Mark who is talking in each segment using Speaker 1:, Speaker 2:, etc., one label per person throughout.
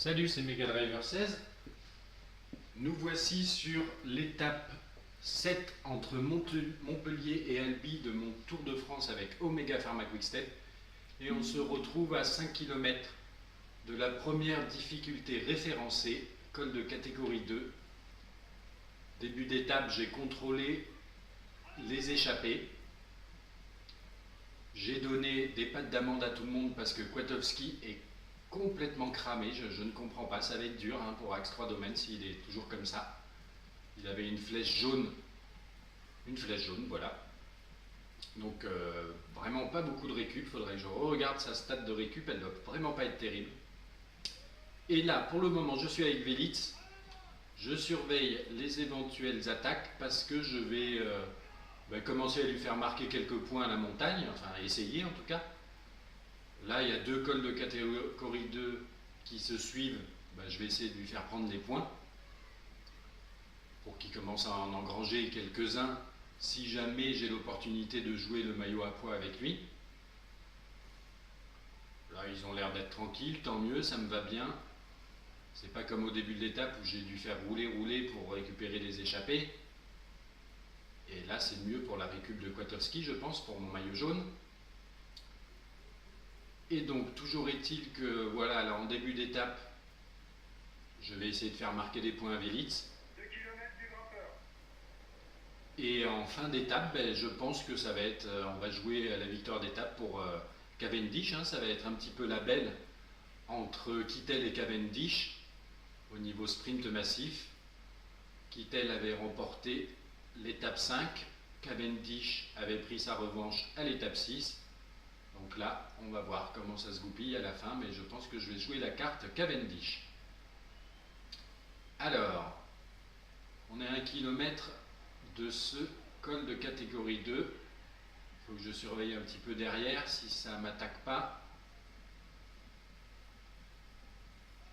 Speaker 1: Salut, c'est Megadriver16. Nous voici sur l'étape 7 entre Montpellier et Albi de mon Tour de France avec Omega Pharma Quick-Step. Et on se retrouve à 5 km de la première difficulté référencée, col de catégorie 2. Début d'étape, j'ai contrôlé les échappées. J'ai donné des pattes d'amande à tout le monde parce que Kwiatkowski est complètement cramé, je ne comprends pas, ça va être dur pour Axe 3 Domaines s'il est toujours comme ça. Il avait une flèche jaune, voilà. Donc vraiment pas beaucoup de récup, faudrait que je regarde sa stat de récup, elle doit vraiment pas être terrible. Et là, pour le moment, je suis avec Velits, je surveille les éventuelles attaques parce que je vais commencer à lui faire marquer quelques points à la montagne, enfin essayer en tout cas. Là, il y a deux cols de catégorie 2 qui se suivent. Je vais essayer de lui faire prendre des points pour qu'il commence à en engranger quelques-uns si jamais j'ai l'opportunité de jouer le maillot à poids avec lui. Là, ils ont l'air d'être tranquilles, tant mieux, ça me va bien. C'est pas comme au début de l'étape où j'ai dû faire rouler pour récupérer les échappées. Et là, c'est mieux pour la récup de Kwiatkowski, je pense, pour mon maillot jaune. Et donc, toujours est-il que, voilà, là, en début d'étape, je vais essayer de faire marquer des points à Velits.
Speaker 2: 2 km du grimpeur.
Speaker 1: Et en fin d'étape, je pense que ça va être, on va jouer à la victoire d'étape pour Cavendish. Ça va être un petit peu la belle entre Kittel et Cavendish au niveau sprint massif. Kittel avait remporté l'étape 5, Cavendish avait pris sa revanche à l'étape 6. Donc là, on va voir comment ça se goupille à la fin, mais je pense que je vais jouer la carte Cavendish. Alors, on est à 1 km de ce col de catégorie 2. Il faut que je surveille un petit peu derrière si ça ne m'attaque pas.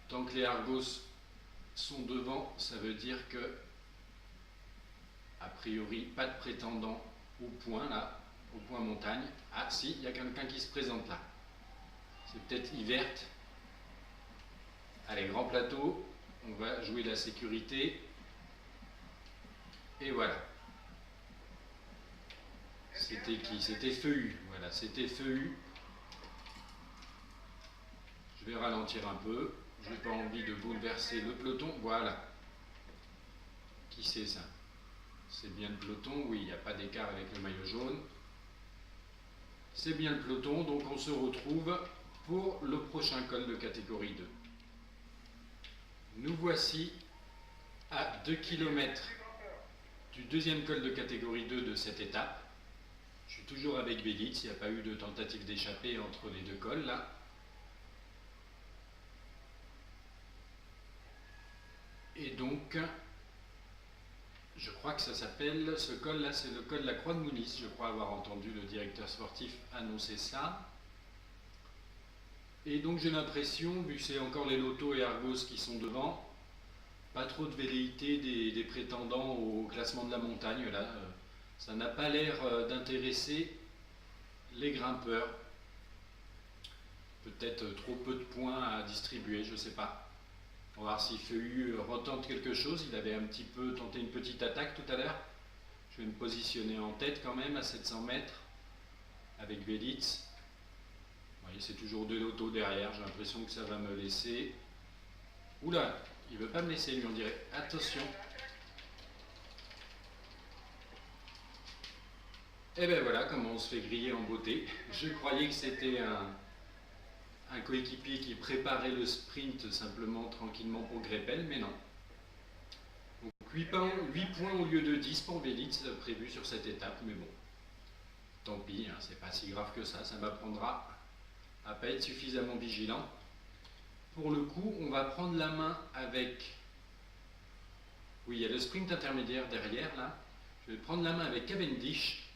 Speaker 1: Tant que les Argos sont devant, ça veut dire que, a priori, pas de prétendant au point là. Au point montagne. Ah si, il y a quelqu'un qui se présente là. C'est peut-être Yvert. Allez, grand plateau. On va jouer la sécurité. Et voilà. C'était qui? C'était Feu. Voilà, c'était Feu. Je vais ralentir un peu. Je n'ai pas envie de bouleverser le peloton. Voilà. Qui c'est ça? C'est bien le peloton. Oui, il n'y a pas d'écart avec le maillot jaune. C'est bien le peloton, donc on se retrouve pour le prochain col de catégorie 2. Nous voici à 2 km du deuxième col de catégorie 2 de cette étape. Je suis toujours avec Velits, il n'y a pas eu de tentative d'échapper entre les deux cols là. Et donc, je crois que ça s'appelle, ce col là, c'est le col de la Croix de Moulis. Je crois avoir entendu le directeur sportif annoncer ça. Et donc j'ai l'impression, vu que c'est encore les Lotto et Argos qui sont devant, pas trop de velléité des prétendants au classement de la montagne là. Ça n'a pas l'air d'intéresser les grimpeurs. Peut-être trop peu de points à distribuer, je ne sais pas. On va voir si Feu retente quelque chose. Il avait un petit peu tenté une petite attaque tout à l'heure. Je vais me positionner en tête quand même à 700 mètres avec Velits. Vous voyez, c'est toujours de l'auto derrière. J'ai l'impression que ça va me laisser. Oula, il ne veut pas me laisser lui, on dirait. Attention. Et ben voilà comment on se fait griller en beauté. Je croyais que c'était un coéquipier qui préparait le sprint simplement tranquillement pour Greppel, mais non. Donc 8 points au lieu de 10 pour Velits prévu sur cette étape, mais bon, tant pis, c'est pas si grave que ça m'apprendra à pas être suffisamment vigilant. Pour le coup, on va prendre la main avec... Oui, il y a le sprint intermédiaire derrière là. Je vais prendre la main avec Cavendish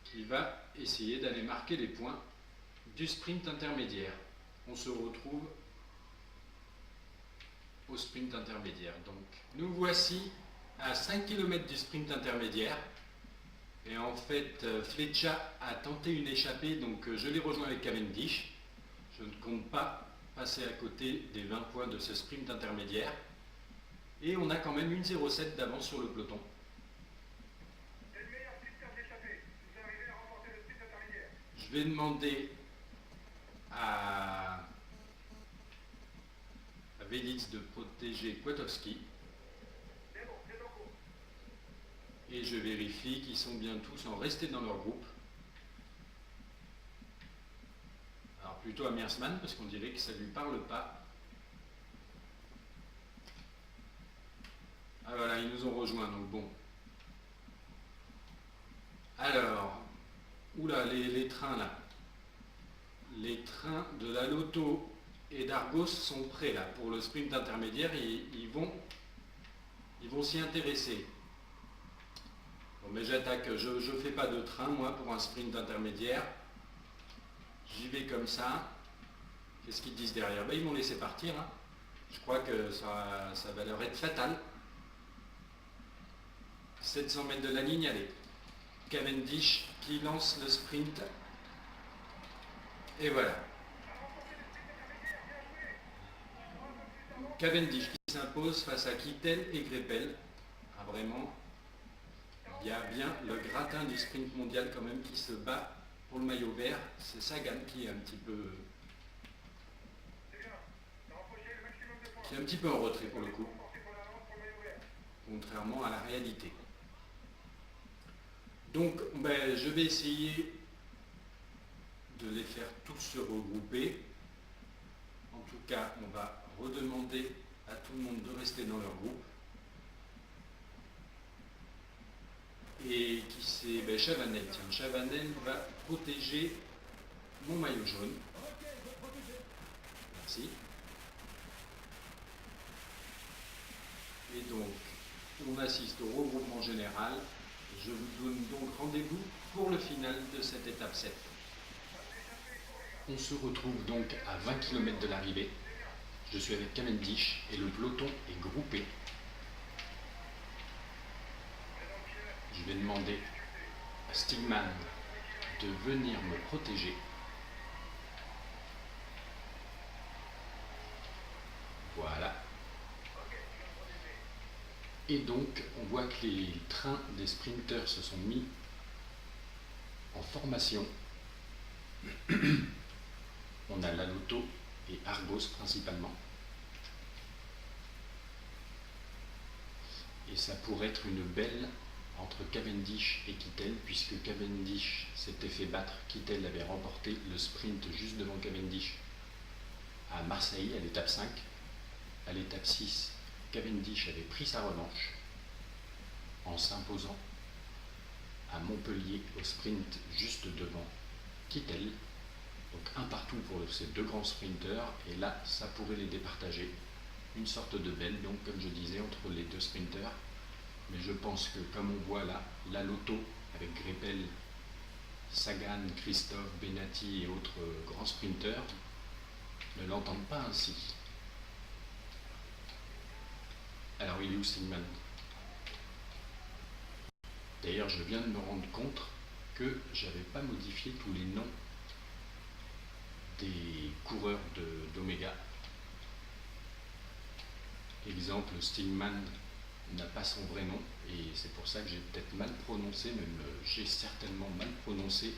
Speaker 1: qui va essayer d'aller marquer les points du sprint intermédiaire. On se retrouve au sprint intermédiaire. Donc, nous voici à 5 km du sprint intermédiaire. Et en fait, Flecha a tenté une échappée, donc je l'ai rejoint avec Cavendish. Je ne compte pas passer à côté des 20 points de ce sprint intermédiaire. Et on a quand même une 0,7 d'avance sur le peloton. Je vais demander à Velits de protéger Kwiatkowski. Et je vérifie qu'ils sont bien tous en restés dans leur groupe. Alors plutôt à Meersman parce qu'on dirait que ça ne lui parle pas. Ah voilà, ils nous ont rejoints, donc bon. Alors, oula, les trains là. Les trains de la Lotto et d'Argos sont prêts là pour le sprint intermédiaire et ils vont s'y intéresser. Bon, mais j'attaque, je ne fais pas de train moi pour un sprint intermédiaire. J'y vais comme ça. Qu'est-ce qu'ils disent derrière? Ben, ils m'ont laissé partir. Hein. Je crois que ça va leur être fatal. 700 mètres de la ligne, allez. Cavendish qui lance le sprint. Et voilà. Cavendish qui s'impose face à Kittel et Greipel. Ah, vraiment, il y a bien le gratin du sprint mondial quand même qui se bat pour le maillot vert. C'est Sagan qui est un petit peu en retrait pour le coup, contrairement à la réalité. Donc ben, je vais essayer de les faire tous se regrouper. En tout cas, on va redemander à tout le monde de rester dans leur groupe. Et qui c'est ben, Chavanel. Tiens, Chavanel va protéger mon maillot jaune. Merci. Et donc, on assiste au regroupement général. Je vous donne donc rendez-vous pour le final de cette étape 7. On se retrouve donc à 20 km de l'arrivée. Je suis avec Cavendish et le peloton est groupé. Je vais demander à Stigman de venir me protéger. Voilà. Et donc, on voit que les trains des sprinters se sont mis en formation. On a la Lotto et Argos principalement. Et ça pourrait être une belle entre Cavendish et Kittel, puisque Cavendish s'était fait battre. Kittel avait remporté le sprint juste devant Cavendish à Marseille à l'étape 5. À l'étape 6, Cavendish avait pris sa revanche en s'imposant à Montpellier au sprint juste devant Kittel. Donc un partout pour ces deux grands sprinteurs, et là ça pourrait les départager. Une sorte de belle, donc comme je disais, entre les deux sprinteurs. Mais je pense que comme on voit là, la Lotto avec Greipel, Sagan, Christophe, Benatti et autres grands sprinteurs ne l'entendent pas ainsi. Alors il est où Stigman? D'ailleurs je viens de me rendre compte que j'avais pas modifié tous les noms des coureurs d'Omega. Exemple, Stigman n'a pas son vrai nom et c'est pour ça que j'ai peut-être mal prononcé, même j'ai certainement mal prononcé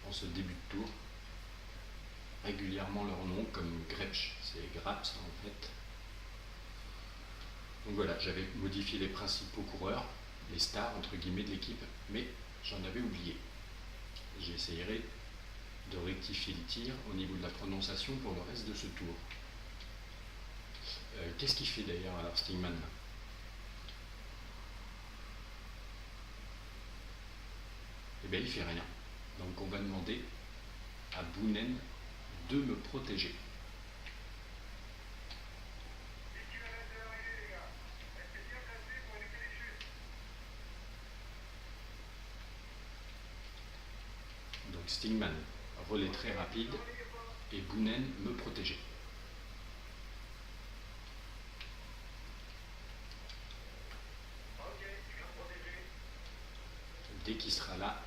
Speaker 1: en ce début de tour régulièrement leur nom, comme Grepsch, c'est Graps en fait. Donc voilà, j'avais modifié les principaux coureurs, les stars entre guillemets de l'équipe, mais j'en avais oublié. J'essayerai de rectifier le tir au niveau de la prononciation pour le reste de ce tour. Qu'est-ce qu'il fait d'ailleurs alors Stigman? Eh bien il fait rien. Donc on va demander à Boonen de me protéger. Donc Stigman, relais très rapide, et Boonen me protéger. Dès qu'il sera là,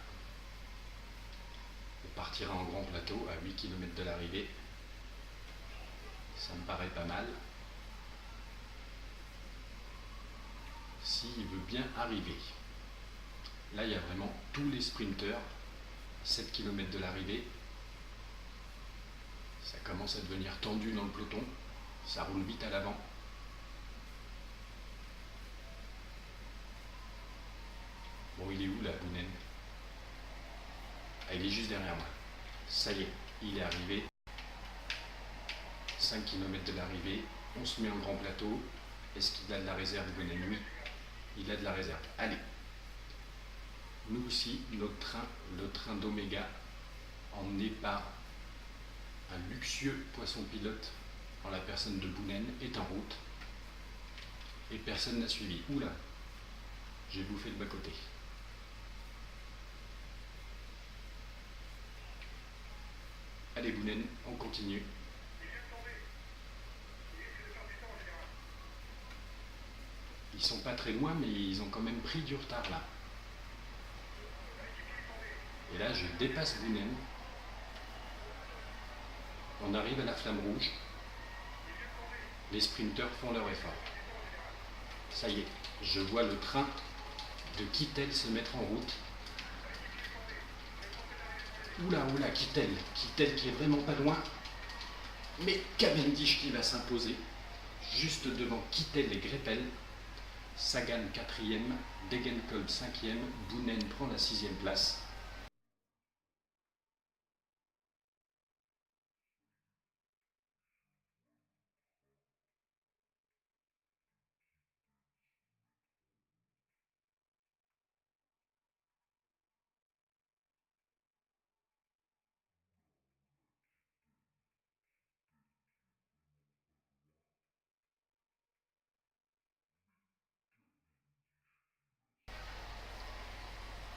Speaker 1: on partira en grand plateau à 8 km de l'arrivée. Ça me paraît pas mal. S'il veut bien arriver. Là, il y a vraiment tous les sprinteurs. 7 km de l'arrivée. Ça commence à devenir tendu dans le peloton. Ça roule vite à l'avant. Bon, il est où là, Bounen? Ah, il est juste derrière moi. Ça y est, il est arrivé. 5 km de l'arrivée. On se met en grand plateau. Est-ce qu'il a de la réserve, Bounen? Oui, il a de la réserve. Allez. Nous aussi, notre train, le train d'Oméga, emmené par un luxueux poisson pilote en la personne de Bounen, est en route. Et personne n'a suivi. Oula, j'ai bouffé le bas-côté. Allez Bounen, on continue. Ils sont pas très loin, mais ils ont quand même pris du retard là. Et là, je dépasse Bounen. On arrive à la flamme rouge. Les sprinteurs font leur effort. Ça y est, je vois le train de Kittel se mettre en route. Oula, oula, Kittel qui est vraiment pas loin. Mais Cavendish qui va s'imposer. Juste devant Kittel et Greppel. Sagan 4e, Degenkolb 5e, Bounen prend la 6e place.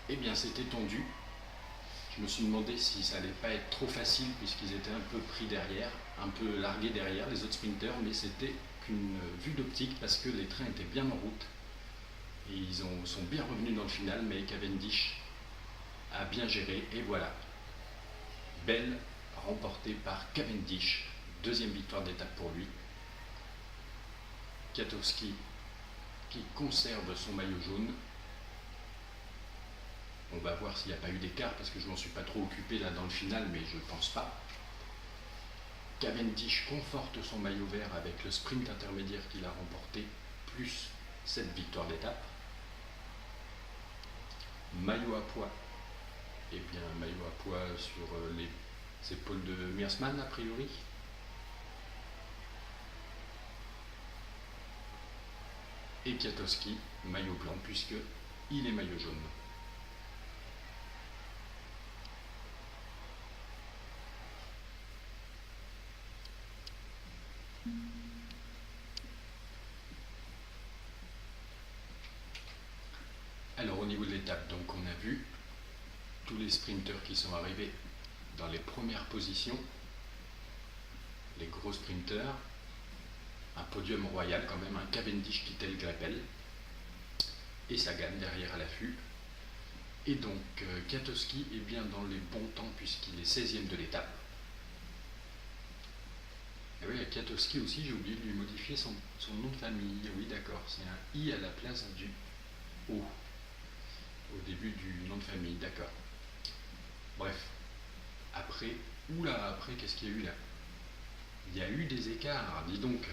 Speaker 1: Eh bien, c'était tendu. Je me suis demandé si ça allait pas être trop facile puisqu'ils étaient un peu pris derrière, un peu largués derrière les autres sprinteurs, mais c'était qu'une vue d'optique parce que les trains étaient bien en route et ils sont bien revenus dans le final, mais Cavendish a bien géré et voilà. Belle remportée par Cavendish, deuxième victoire d'étape pour lui. Kwiatkowski qui conserve son maillot jaune. On va voir s'il n'y a pas eu d'écart parce que je m'en suis pas trop occupé là dans le final, mais je pense pas. Cavendish conforte son maillot vert avec le sprint intermédiaire qu'il a remporté, plus cette victoire d'étape. Maillot à pois. Eh bien, maillot à pois sur les épaules de Meersmann a priori. Et Kwiatkowski, maillot blanc puisque il est maillot jaune. Alors au niveau de l'étape, donc on a vu tous les sprinteurs qui sont arrivés dans les premières positions, les gros sprinteurs, un podium royal quand même, un Cavendish, Kittel, Greppel, et Sagan derrière à l'affût. Et donc Kwiatkowski est bien dans les bons temps puisqu'il est 16e de l'étape. Et oui, à Kwiatkowski aussi, j'ai oublié de lui modifier son nom de famille. Oui, d'accord, c'est un I à la place du O au début du nom de famille, d'accord. Bref, après, qu'est-ce qu'il y a eu là? Il y a eu des écarts, dis donc,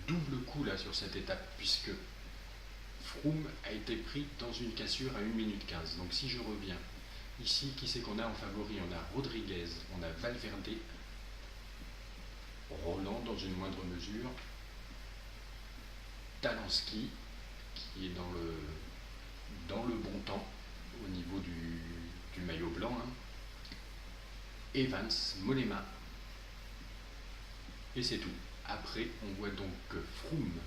Speaker 1: double coup là sur cette étape, puisque Froome a été pris dans une cassure à 1 minute 15. Donc si je reviens, ici, qui c'est qu'on a en favori? On a Rodriguez, on a Valverde, Roland dans une moindre mesure, Talansky, qui est dans le bon temps, au niveau du maillot blanc, hein. Evans, Mollema, et c'est tout. Après, on voit donc Froome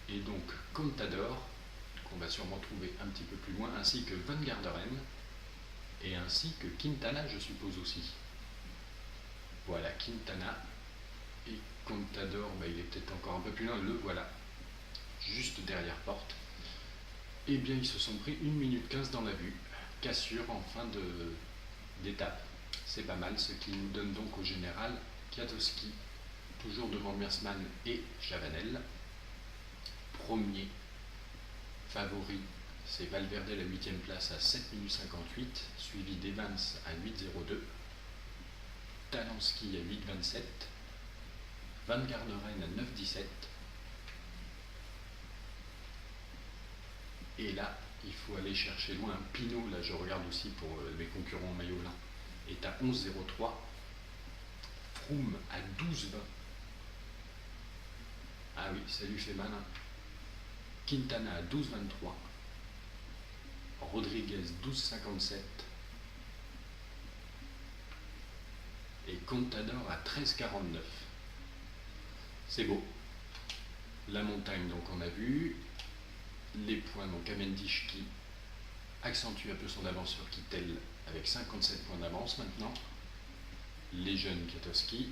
Speaker 1: et donc Contador, qu'on va sûrement trouver un petit peu plus loin, ainsi que Van Garderen, et ainsi que Quintana, je suppose aussi. Voilà, Quintana et Contador, il est peut-être encore un peu plus loin, le voilà, juste derrière porte. Eh bien, ils se sont pris 1 minute 15 dans la vue. Cassure en fin d'étape. C'est pas mal, ce qui nous donne donc au général Kwiatkowski toujours devant Mersman et Chavanel. Premier favori, c'est Valverde, la 8e place à 7 minutes 58, suivi d'Evans à 8,02, Talansky à 8,27, Van Garderen à 9,17. Et là, il faut aller chercher loin. Pinot, là je regarde aussi pour mes concurrents en maillot blanc, est à 11,03. Froome à 12,20. Ah oui, ça lui fait mal. Hein. Quintana à 12,23. Rodriguez 12,57. Et Contador à 13,49. C'est beau. La montagne, donc on a vu. Les points, donc Cavendish qui accentue un peu son avance sur Kittel avec 57 points d'avance maintenant. Les jeunes Kiatowski,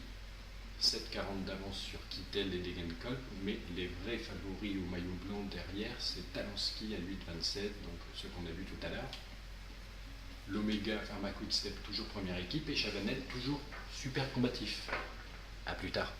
Speaker 1: 7,40 d'avance sur Kittel et Degenkolb, mais les vrais favoris au maillot blanc derrière, c'est Talansky à 8,27, donc ce qu'on a vu tout à l'heure. L'Omega Pharma Quick-Step toujours première équipe et Chavanel toujours super combatif. A plus tard.